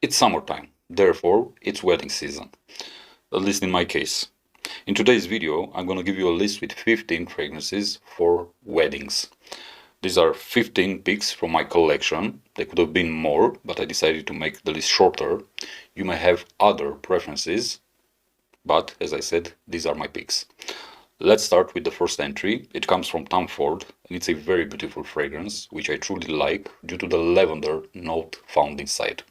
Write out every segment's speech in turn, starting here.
It's summertime, therefore it's wedding season, at least in my case. In today's video, I'm gonna give you a list with 15 fragrances for weddings. These are 15 picks from my collection. There could have been more, but I decided to make the list shorter. You may have other preferences, but as I said, these are my picks. Let's start with the first entry. It comes from Tom Ford, and it's a very beautiful fragrance, which I truly like due to the lavender note found inside.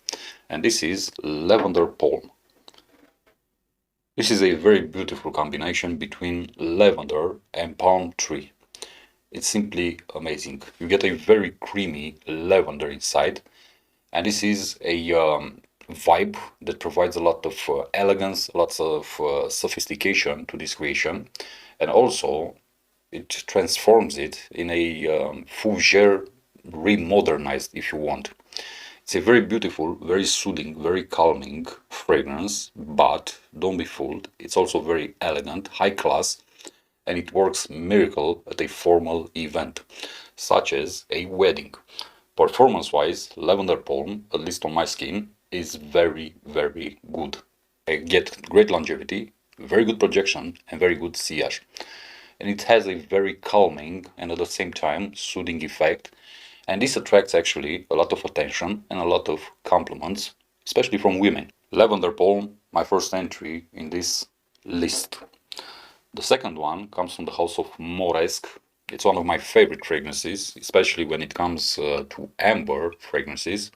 And this is Lavender Palm. This is a very beautiful combination between lavender and palm tree. It's simply amazing. You get a very creamy lavender inside, and this is a vibe that provides a lot of elegance, lots of sophistication to this creation, and also it transforms it in a fougere remodernized, if you want. It's a very beautiful, very soothing, very calming fragrance, but don't be fooled, it's also very elegant, high class, and it works miracle at a formal event, such as a wedding. Performance-wise, Lavender Palm, at least on my skin, is very, very good. I get great longevity, very good projection, and very good sillage. And it has a very calming and at the same time soothing effect. And this attracts actually a lot of attention and a lot of compliments, especially from women. Lavender Palm, my first entry in this list. The second one comes from the house of Moresque. It's one of my favorite fragrances, especially when it comes to amber fragrances.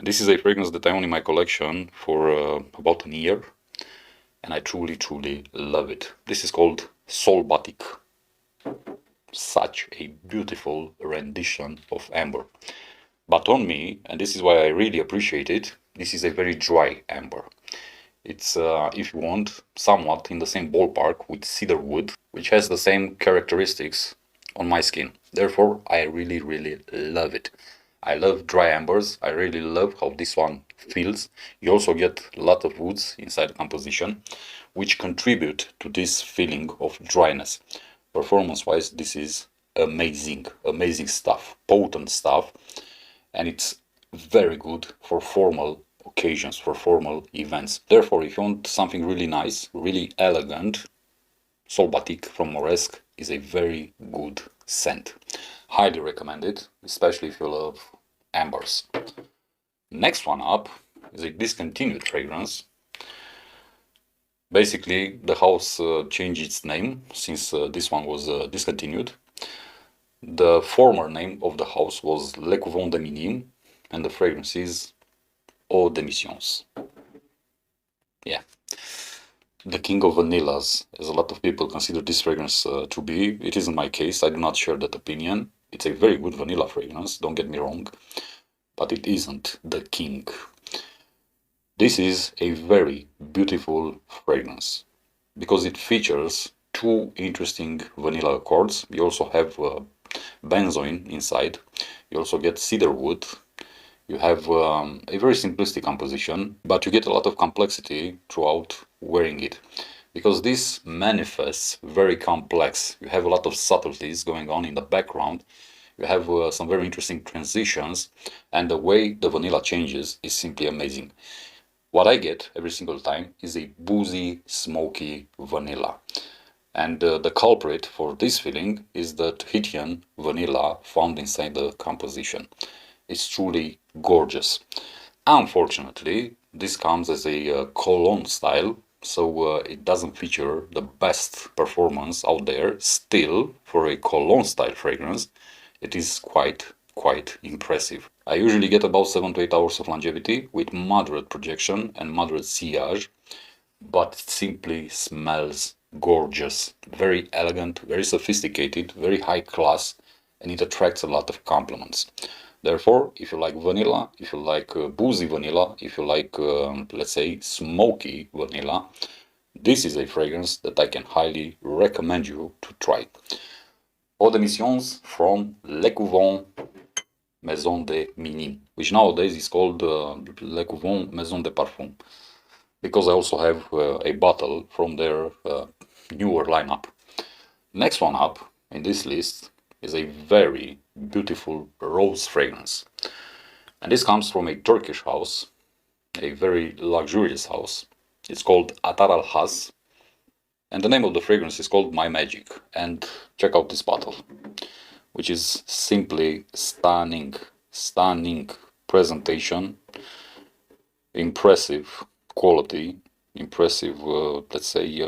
This is a fragrance that I own in my collection for about a year, and I truly, truly love it. This is called Sol Batik. Such a beautiful rendition of amber. But on me, and this is why I really appreciate it, this is a very dry amber. It's, if you want, somewhat in the same ballpark with cedar wood, which has the same characteristics on my skin. Therefore, I really, really love it. I love dry ambers. I really love how this one feels. You also get a lot of woods inside the composition, which contribute to this feeling of dryness. Performance-wise, this is amazing, amazing stuff, potent stuff, and it's very good for formal occasions, for formal events. Therefore, if you want something really nice, really elegant, Sol Batik from Moresque is a very good scent. Highly recommend it, especially if you love ambers. Next one up is a discontinued fragrance. Basically, the house changed its name since this one was discontinued. The former name of the house was Le Couvent de Minim, and the fragrance is Eau de Missions. Yeah. The king of vanillas, as a lot of people consider this fragrance to be. It isn't my case, I do not share that opinion. It's a very good vanilla fragrance, don't get me wrong, but it isn't the king. This is a very beautiful fragrance because it features two interesting vanilla accords. You also have benzoin inside. You also get cedar wood. You have a very simplistic composition, but you get a lot of complexity throughout wearing it because this manifests very complex. You have a lot of subtleties going on in the background. You have some very interesting transitions, and the way the vanilla changes is simply amazing. What I get every single time is a boozy, smoky vanilla. And the culprit for this feeling is the Tahitian vanilla found inside the composition. It's truly gorgeous. Unfortunately, this comes as a cologne style, so it doesn't feature the best performance out there. Still, for a cologne style fragrance, it is quite impressive. I usually get about 7 to 8 hours of longevity with moderate projection and moderate sillage, but it simply smells gorgeous, very elegant, very sophisticated, very high class, and it attracts a lot of compliments. Therefore, if you like vanilla, if you like boozy vanilla, if you like, let's say, smoky vanilla, this is a fragrance that I can highly recommend you to try. Eau de Missions from Le Couvent Maison de Mini, which nowadays is called Le Couvent Maison de Parfum, because I also have a bottle from their newer lineup. Next one up in this list is a very beautiful rose fragrance. And this comes from a Turkish house. a very luxurious house. It's called Atar Al-Has, and the name of the fragrance is called My Magic. And check out this bottle, which is simply stunning, stunning presentation, impressive quality, impressive, let's say,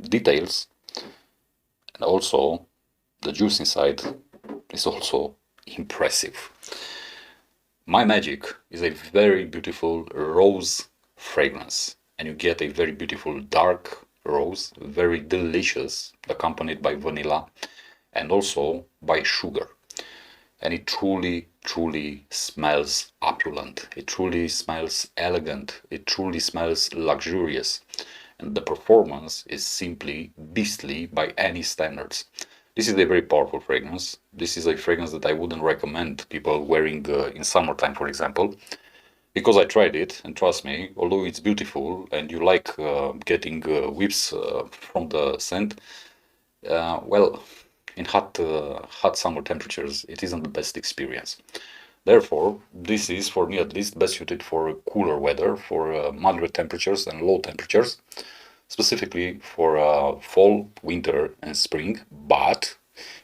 details, and also the juice inside is also impressive. My Magic is a very beautiful rose fragrance, and you get a very beautiful dark rose, very delicious, accompanied by vanilla and also by sugar. And it truly, truly smells opulent. It truly smells elegant. It truly smells luxurious. And the performance is simply beastly by any standards. This is a very powerful fragrance. This is a fragrance that I wouldn't recommend people wearing in summertime, for example, because I tried it, and trust me, although it's beautiful and you like getting whiffs from the scent, well, in hot summer temperatures, it isn't the best experience. Therefore, this is, for me at least, best suited for cooler weather, for moderate temperatures and low temperatures, specifically for fall, winter, and spring. But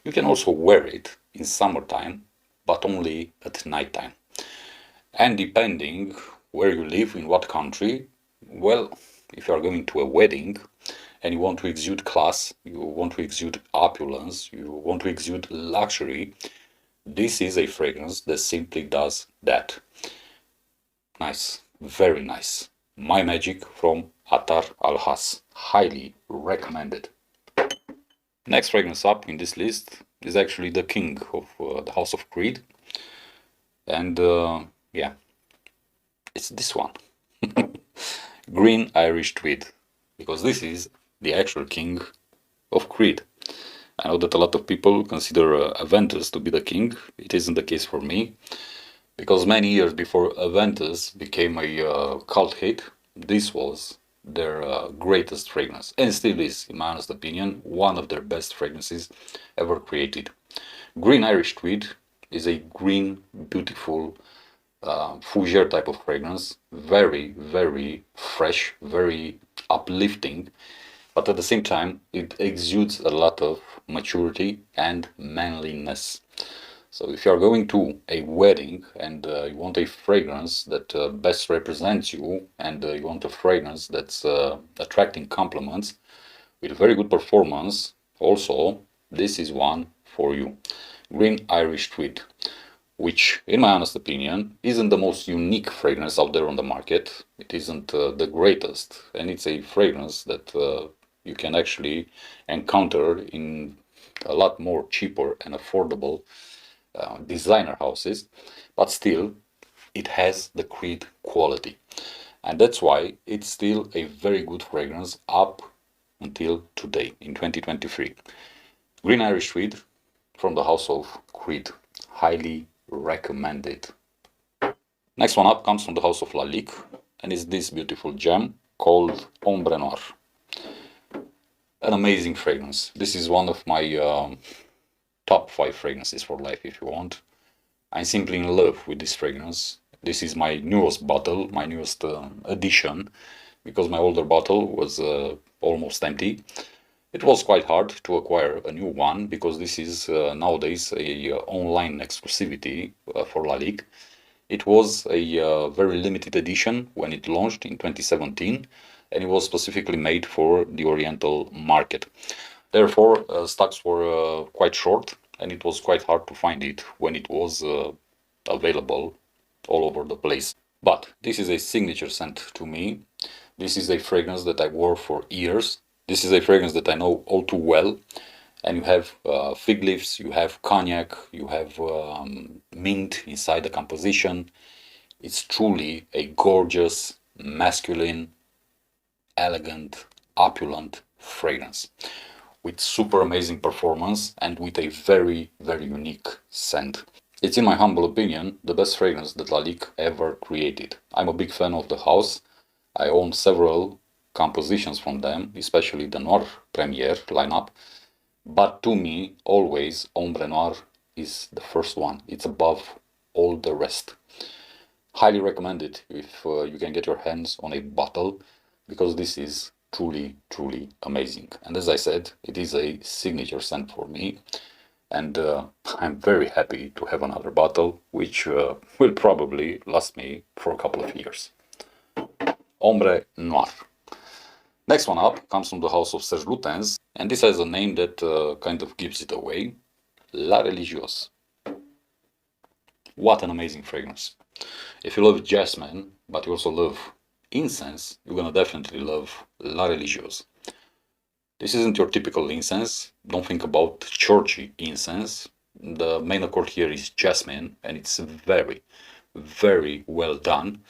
you can also wear it in summertime, but only at nighttime. And depending where you live, in what country, well, if you are going to a wedding and you want to exude class, you want to exude opulence, you want to exude luxury, this is a fragrance that simply does that. Nice, very nice. My Magic from Atar Al-Has. Highly recommended. Next fragrance up in this list is actually the king of the House of Creed. And yeah, it's this one. Green Irish Tweed. Because this is the actual king of Creed. I know that a lot of people consider Aventus to be the king. It isn't the case for me. Because many years before Aventus became a cult hit, this was their greatest fragrance. And still is, in my honest opinion, one of their best fragrances ever created. Green Irish Tweed is a green, beautiful, fougere type of fragrance. Very, very fresh, very uplifting. But at the same time, it exudes a lot of maturity and manliness. So if you are going to a wedding and you want a fragrance that best represents you, and you want a fragrance that's attracting compliments with very good performance, also this is one for you. Green Irish Tweed, which in my honest opinion isn't the most unique fragrance out there on the market. It isn't the greatest, and it's a fragrance that you can actually encounter in a lot more cheaper and affordable designer houses, but still it has the Creed quality, and that's why it's still a very good fragrance up until today in 2023. Green Irish Tweed from the house of Creed, highly recommended. Next one up comes from the house of Lalique, and is this beautiful gem called Ombre Noir. An amazing fragrance. This is one of my top 5 fragrances for life, if you want. I'm simply in love with this fragrance. This is my newest bottle, my newest addition, because my older bottle was almost empty. It was quite hard to acquire a new one, because this is nowadays a online exclusivity for Lalique. It was a very limited edition when it launched in 2017, and it was specifically made for the Oriental market. Therefore, stocks were quite short, and it was quite hard to find it when it was available all over the place. But this is a signature scent to me. This is a fragrance that I wore for years. This is a fragrance that I know all too well. And you have fig leaves, you have cognac, you have mint inside the composition. It's truly a gorgeous, masculine, elegant, opulent fragrance with super amazing performance and with a very, very unique scent. It's, in my humble opinion, the best fragrance that Lalique ever created. I'm a big fan of the house. I own several compositions from them, especially the Noir Premier lineup. But to me, always, Ombre Noir is the first one. It's above all the rest. Highly recommend it if you can get your hands on a bottle, because this is truly, truly amazing. And as I said, it is a signature scent for me. And I'm very happy to have another bottle, which will probably last me for a couple of years. Ombre Noir. Next one up comes from the house of Serge Lutens, and this has a name that kind of gives it away. La Religieuse. What an amazing fragrance. If you love jasmine, but you also love incense, you're gonna definitely love La Religieuse. This isn't your typical incense. Don't think about churchy incense. The main accord here is jasmine, and it's very, very well done.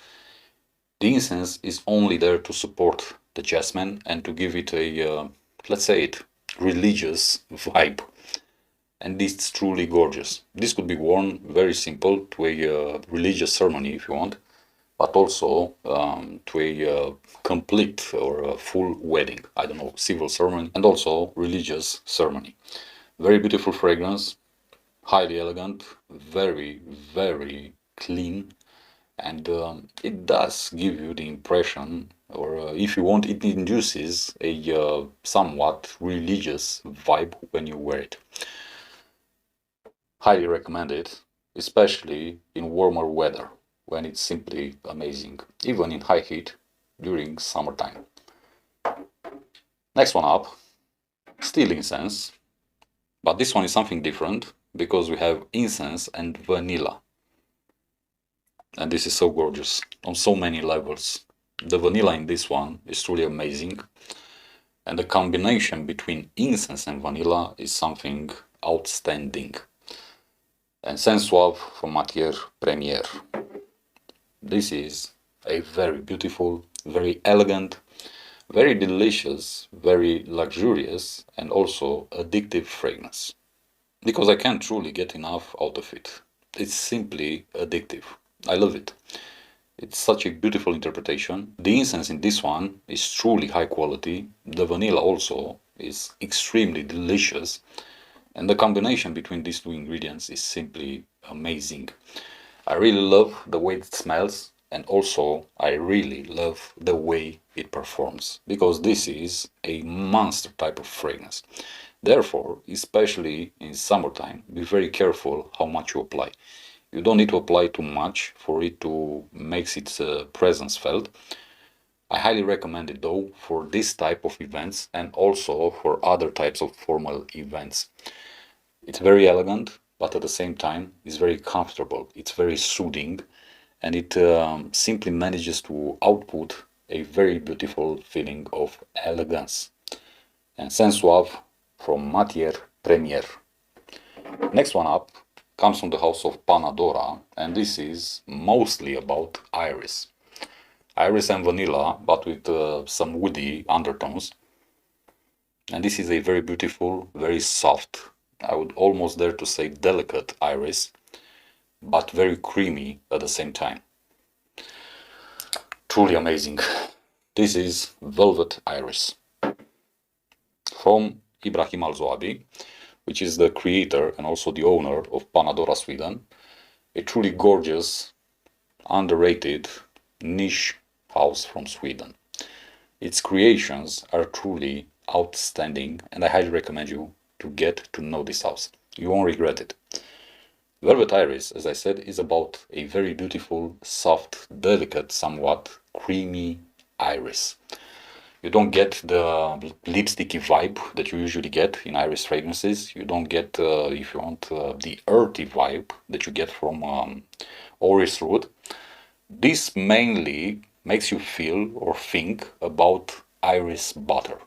The incense is only there to support the jasmine and to give it a, let's say it, religious vibe. And it's truly gorgeous. This could be worn very simple to a religious ceremony if you want, but also to a complete or a full wedding, I don't know, civil ceremony, and also religious ceremony. Very beautiful fragrance, highly elegant, very, very clean, and it does give you the impression, or if you want, it induces a somewhat religious vibe when you wear it. Highly recommend it, especially in warmer weather, when it's simply amazing, even in high heat during summertime. Next one up, still incense, but this one is something different because we have incense and vanilla. And this is so gorgeous on so many levels. The vanilla in this one is truly amazing, and the combination between incense and vanilla is something outstanding. And Sense Suave from Matière Première. This is a very beautiful, very elegant, very delicious, very luxurious, and also addictive fragrance. Because I can't truly get enough out of it. It's simply addictive. I love it. It's such a beautiful interpretation. The incense in this one is truly high quality. The vanilla also is extremely delicious. And the combination between these two ingredients is simply amazing. I really love the way it smells, and also I really love the way it performs, because this is a monster type of fragrance. Therefore, especially in summertime, be very careful how much you apply. You don't need to apply too much for it to make its presence felt. I highly recommend it though for this type of events and also for other types of formal events. It's very elegant, but at the same time, it's very comfortable. It's very soothing, and it simply manages to output a very beautiful feeling of elegance. And Sense Suave from Matière Première. Next one up comes from the house of Panadora, and this is mostly about iris. Iris and vanilla, but with some woody undertones. And this is a very beautiful, very soft, I would almost dare to say delicate iris, but very creamy at the same time. Truly amazing. This is Velvet Iris from Ibrahim Al-Zoabi, which is the creator and also the owner of Panadora Sweden. A truly gorgeous, underrated, niche house from Sweden. Its creations are truly outstanding, and I highly recommend you to get to know this house. You won't regret it. Velvet Iris, as I said, is about a very beautiful, soft, delicate, somewhat creamy iris. You don't get the lipsticky vibe that you usually get in iris fragrances. You don't get, if you want, the earthy vibe that you get from orris root. This mainly makes you feel or think about iris butter.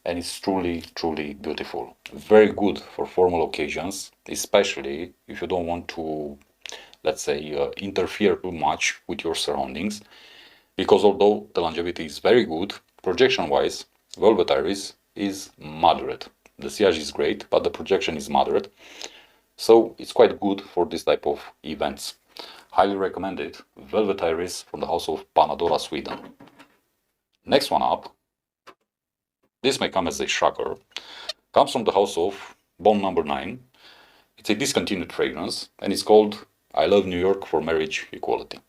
And it's truly, truly beautiful. Very good for formal occasions, especially if you don't want to, let's say, interfere too much with your surroundings. Because although the longevity is very good, projection-wise, Velvet Iris is moderate. The sillage is great, but the projection is moderate. So it's quite good for this type of events. Highly recommended, Velvet Iris from the house of Panadora Sweden. Next one up, this may come as a shocker, comes from the house of Bone Number 9. It's a discontinued fragrance, and it's called I Love New York for Marriage Equality.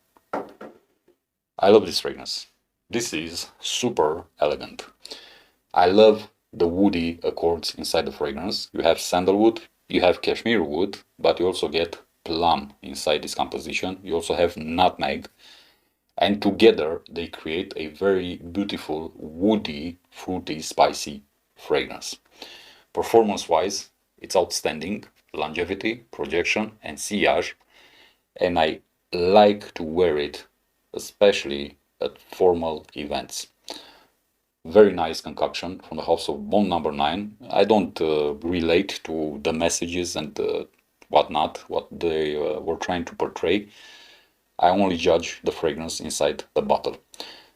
I love this fragrance. This is super elegant. I love the woody accords inside the fragrance. You have sandalwood, you have cashmere wood, but you also get plum inside this composition. You also have nutmeg, and together they create a very beautiful, woody, fruity, spicy fragrance. Performance-wise, it's outstanding. Longevity, projection, and sillage, and I like to wear it, especially at formal events. Very nice concoction from the house of Bond number 9. I don't relate to the messages and whatnot, what they were trying to portray. I only judge the fragrance inside the bottle.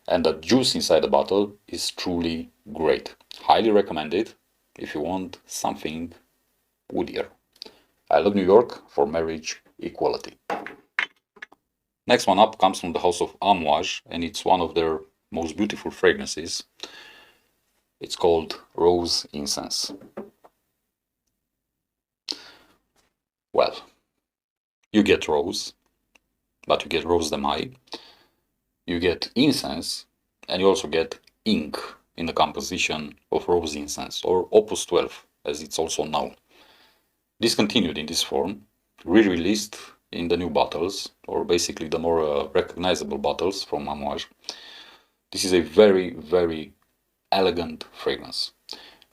And the juice inside the bottle is truly great. Highly recommend it if you want something woodier. I love New York for marriage equality. Next one up comes from the house of Amouage, and it's one of their most beautiful fragrances. It's called Rose Incense. Well, you get rose, but you get rose de maille, you get incense, and you also get ink in the composition of rose incense, or Opus 12, as it's also known. Discontinued in this form, re-released in the new bottles, or basically the more recognizable bottles from Amouage. This is a very, very elegant fragrance.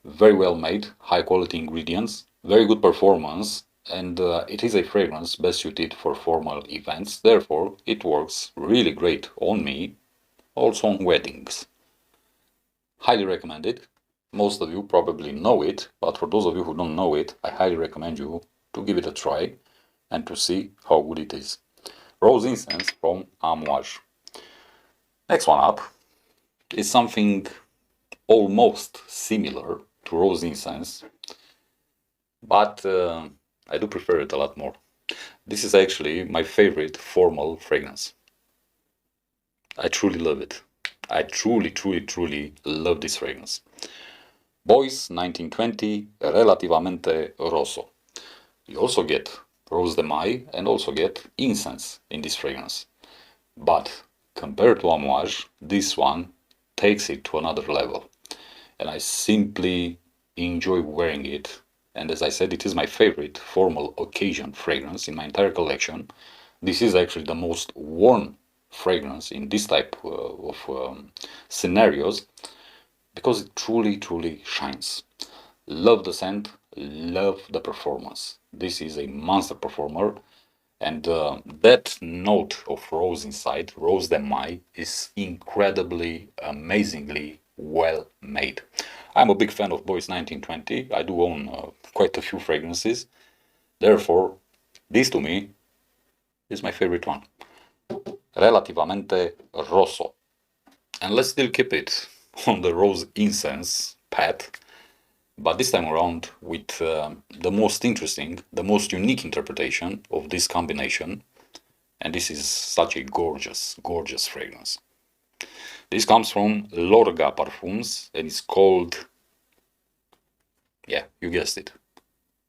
Very well made, high quality ingredients, very good performance, and it is a fragrance best suited for formal events. Therefore, it works really great on me, also on weddings. Highly recommended. Most of you probably know it, but for those of you who don't know it, I highly recommend you to give it a try and to see how good it is. Rose Incense from Amouage. Next one up is something almost similar to Rose Incense, but I do prefer it a lot more. This is actually my favorite formal fragrance. I truly love it. I truly love this fragrance. Boys 1920 Relativamente Rosso. You also get Rose de Maille and also get incense in this fragrance. But compared to Amouage, this one takes it to another level. And I simply enjoy wearing it. And as I said, it is my favorite formal occasion fragrance in my entire collection. This is actually the most worn fragrance in this type of scenarios because it truly shines. Love the scent, love the performance. This is a monster performer, and that note of rose inside, Rose de Maille, is incredibly, amazingly well made. I'm a big fan of Boys 1920. I do own quite a few fragrances. Therefore, this to me is my favorite one. Relativamente Rosso. And let's still keep it on the rose incense path, but this time around with the most interesting, the most unique interpretation of this combination. And this is such a gorgeous fragrance. This comes from Lorga Parfums and it's called, yeah, you guessed it,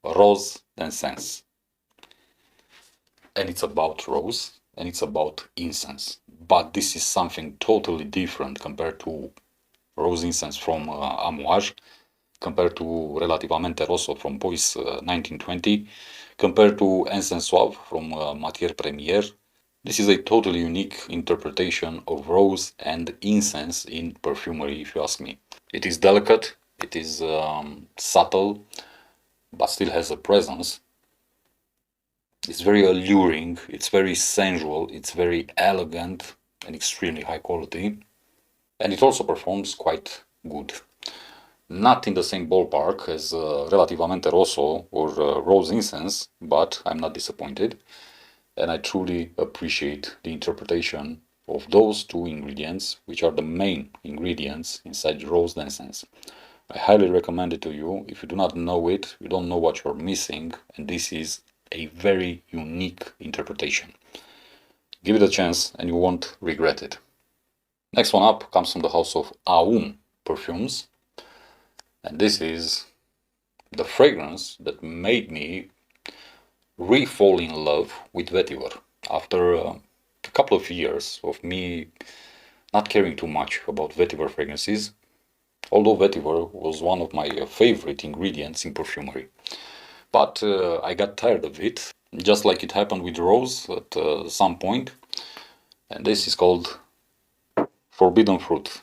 Rose d'Incense. And it's about rose and it's about incense. But this is something totally different compared to Rose Incense from Amouage, compared to Relativamente Rosso from Bois 1920, compared to Incense Suave from Matière Première. This is a totally unique interpretation of rose and incense in perfumery, if you ask me. It is delicate, it is subtle, but still has a presence. It's very alluring, it's very sensual, it's very elegant and extremely high quality. And it also performs quite good. Not in the same ballpark as Relativamente Rosso or Rose Incense, but I'm not disappointed. And I truly appreciate the interpretation of those two ingredients, which are the main ingredients inside Rose Incense. I highly recommend it to you. If you do not know it, you don't know what you're missing, and this is a very unique interpretation. Give it a chance and you won't regret it. Next one up comes from the house of Arun Parfums, and this is the fragrance that made me re-fall in love with vetiver. After a couple of years of me not caring too much about vetiver fragrances, although vetiver was one of my favorite ingredients in perfumery. But I got tired of it, just like it happened with rose at some point, and this is called forbidden fruit.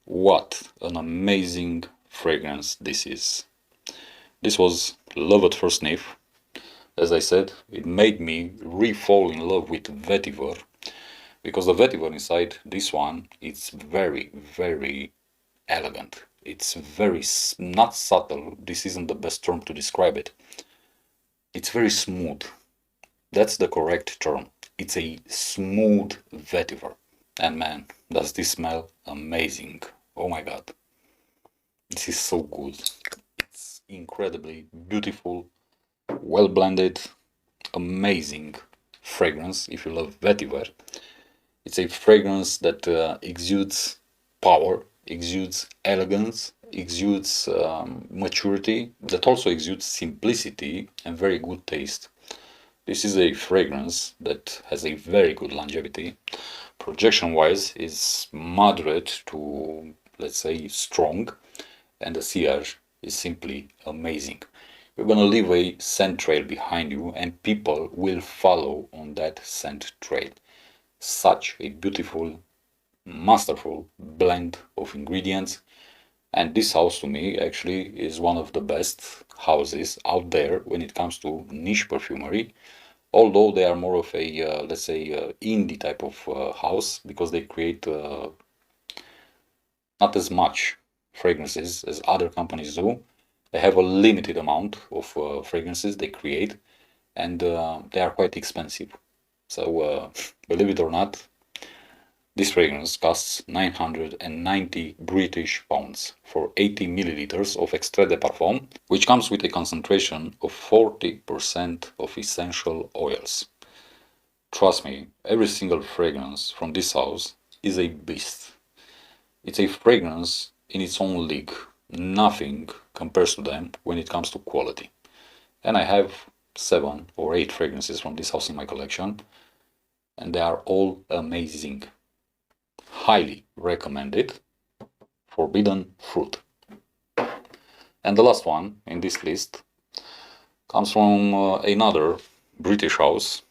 What an amazing fragrance this is. This was love at first sniff. As I said, it made me re-fall in love with vetiver, because the vetiver inside this one, it's very, very elegant. It's very not subtle. This isn't the best term to describe it. It's very smooth. That's the correct term. It's a smooth vetiver. And man, does this smell amazing. Oh my god. This is so good. It's incredibly beautiful, well blended, amazing fragrance if you love vetiver. It's a fragrance that exudes power, exudes elegance, exudes maturity, that also exudes simplicity and very good taste. This is a fragrance that has a very good longevity. Projection wise is moderate to, let's say, strong, and the sillage is simply amazing. You're gonna leave a scent trail behind you and people will follow on that scent trail. Such a beautiful, masterful blend of ingredients, and this house to me actually is one of the best houses out there when it comes to niche perfumery, although they are more of a let's say indie type of house, because they create not as much fragrances as other companies do. They have a limited amount of fragrances they create, and they are quite expensive. So believe it or not, this fragrance costs 990 British pounds for 80 milliliters of extrait de parfum, which comes with a concentration of 40% of essential oils. Trust me, every single fragrance from this house is a beast. It's a fragrance in its own league. Nothing compares to them when it comes to quality. And I have 7 or 8 fragrances from this house in my collection, and they are all amazing. Highly recommended. Forbidden fruit. And the last one in this list comes from another British house,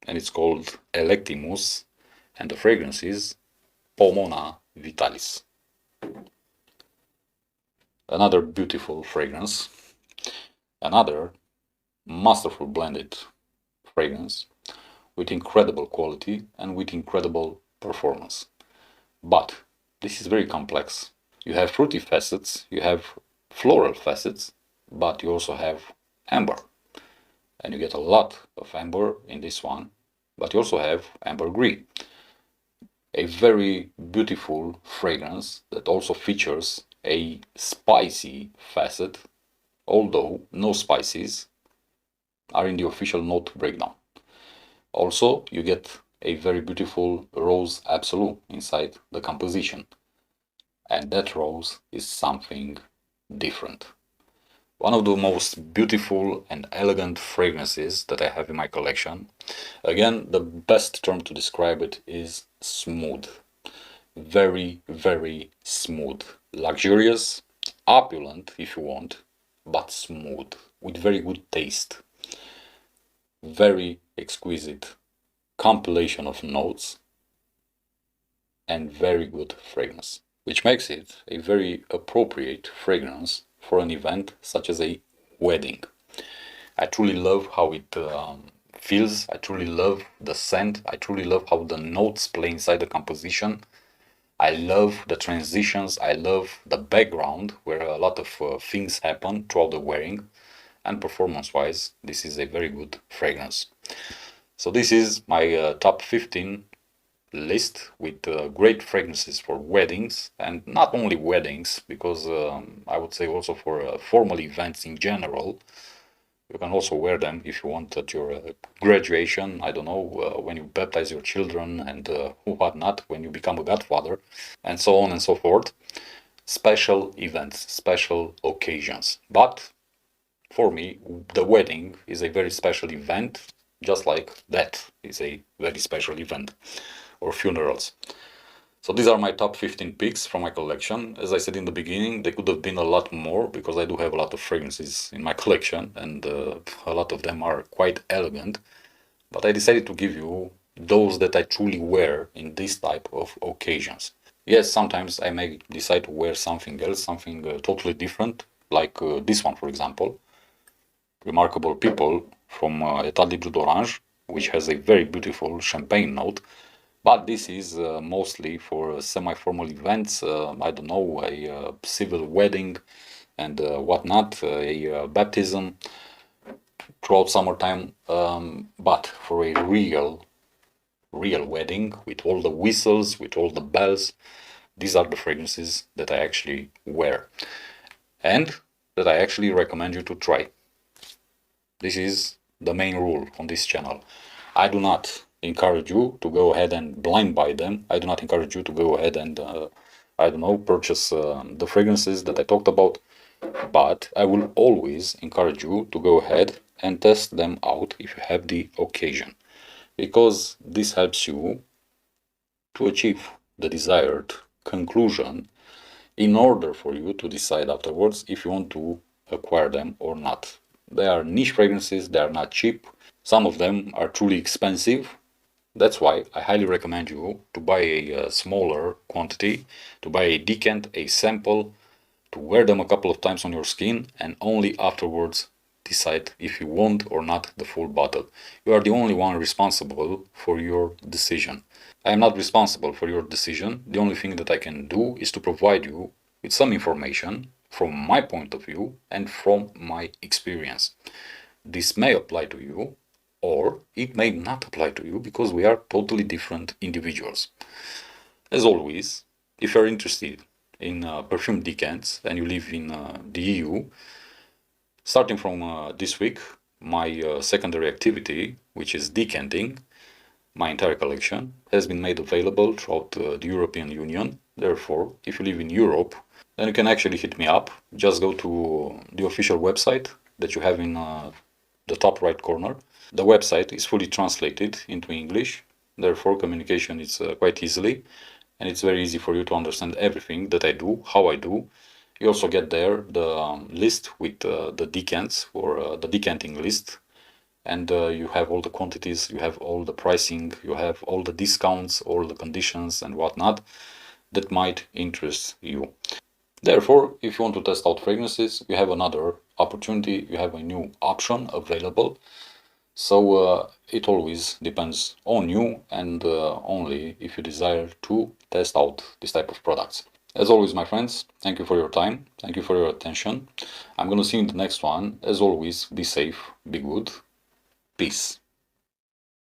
and it's called Electimus, and the fragrance is Pomona Vitalis. Another beautiful fragrance, another masterful blended fragrance with incredible quality and with incredible performance. But this is very complex. You have fruity facets, you have floral facets, but you also have amber. And you get a lot of amber in this one, but you also have ambergris. A very beautiful fragrance that also features a spicy facet, although no spices are in the official note breakdown. Also, you get a very beautiful rose absolute inside the composition, and that rose is something different. One of the most beautiful and elegant fragrances that I have in my collection. Again, the best term to describe it is smooth. Very, very smooth. Luxurious, opulent if you want, but smooth, with very good taste. Very exquisite compilation of notes and very good fragrance, which makes it a very appropriate fragrance for an event such as a wedding. I truly love how it feels. I truly love the scent. I truly love how the notes play inside the composition. I love the transitions. I love the background where a lot of things happen throughout the wearing. And performance-wise, this is a very good fragrance. So this is my top 15 list with great fragrances for weddings, and not only weddings, because I would say also for formal events in general. You can also wear them if you want at your graduation, I don't know, when you baptize your children and whatnot, when you become a godfather, and so on and so forth. Special events, special occasions. But for me, the wedding is a very special event, just like that is a very special event. or funerals. So these are my top 15 picks from my collection. As I said in the beginning, they could have been a lot more because I do have a lot of fragrances in my collection, and a lot of them are quite elegant. But I decided to give you those that I truly wear in this type of occasions. Yes, sometimes I may decide to wear something else, something totally different, like this one, for example. Remarkable People from État Libre d'Orange, which has a very beautiful champagne note. But this is mostly for semi-formal events, I don't know, a civil wedding and whatnot, a baptism throughout summertime. But for a real wedding with all the whistles, with all the bells, these are the fragrances that I actually wear and that I actually recommend you to try. This is the main rule on this channel. I do not encourage you to go ahead and blind buy them. I do not encourage you to go ahead and, I don't know, purchase the fragrances that I talked about. But I will always encourage you to go ahead and test them out if you have the occasion. Because this helps you to achieve the desired conclusion in order for you to decide afterwards if you want to acquire them or not. They are niche fragrances, they are not cheap. Some of them are truly expensive. That's why I highly recommend you to buy a smaller quantity, to buy a decant, a sample, to wear them a couple of times on your skin, and only afterwards decide if you want or not the full bottle. You are the only one responsible for your decision. I am not responsible for your decision. The only thing that I can do is to provide you with some information from my point of view and from my experience. This may apply to you, or it may not apply to you because we are totally different individuals. As always, if you're interested in perfume decants and you live in the EU, starting from this week, my secondary activity, which is decanting, my entire collection, has been made available throughout the European Union. Therefore, if you live in Europe, then you can actually hit me up. Just go to the official website that you have in the top right corner. The website is fully translated into English. Therefore, communication is quite easily, and it's very easy for you to understand everything that I do, how I do. You also get there the list with the decants, or the decanting list, and you have all the quantities, you have all the pricing, you have all the discounts, all the conditions and whatnot that might interest you. Therefore, if you want to test out fragrances, you have another opportunity, you have a new option available. So it always depends on you, and only if you desire to test out this type of products. As always, my friends, thank you for your time, thank you for your attention. I'm gonna see you in the next one. As always, be safe, be good, peace.